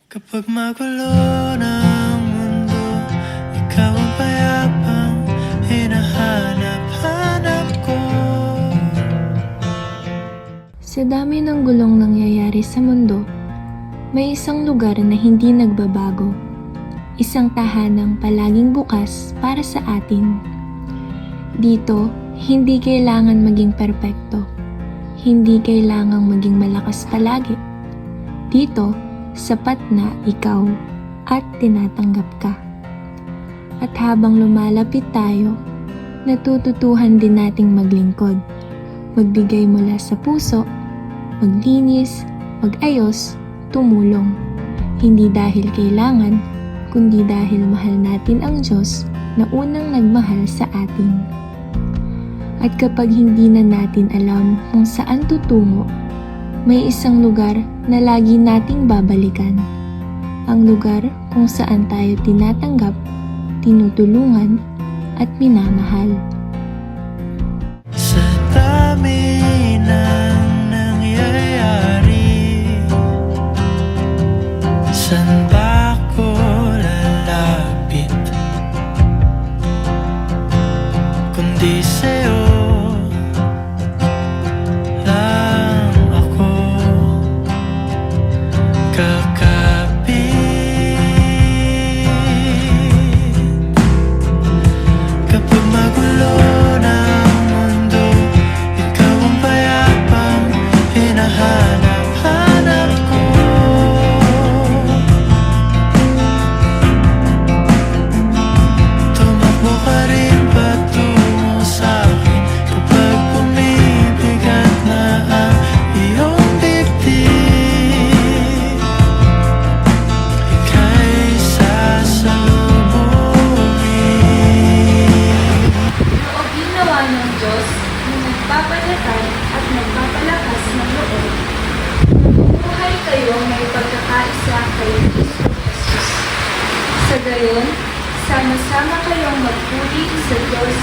Kapag magulo ng mundo, ikaw ang payapang hinahanap-hanap ko. Sa dami ng gulong nangyayari sa mundo, may isang lugar na hindi nagbabago. Isang tahanang palaging bukas para sa atin. Dito, hindi kailangan maging perpekto. Hindi kailangang maging malakas palagi. Dito, sapat na ikaw at tinatanggap ka. At habang lumalapit tayo, natututuhan din nating maglingkod. Magbigay mula sa puso, maglinis, magayos, tumulong. Hindi dahil kailangan, kundi dahil mahal natin ang Diyos na unang nagmahal sa atin. At kapag hindi na natin alam kung saan tutungo, may isang lugar na lagi nating babalikan. Ang lugar kung saan tayo tinatanggap, tinutulungan, at minamahal. Sa dami ng nangyayari, saan ba ako lalapit? Kundi sa'yo lang ako kakapit. Kapag magulo ng mundo, ikaw ang payapang hinahanap-hanap ko. Tumakbo ka rin patungo sa'kin kapag bumibigat na ang iyong dibdib. Ika'y sasalubungin. O ginawa ng Diyos na nagpapalatan at nagpapalakas ng loob. Buhay kayo may pagkakaisa kay Kristo Jesus. Sa gayon, sama-sama kayong magpuri sa Diyos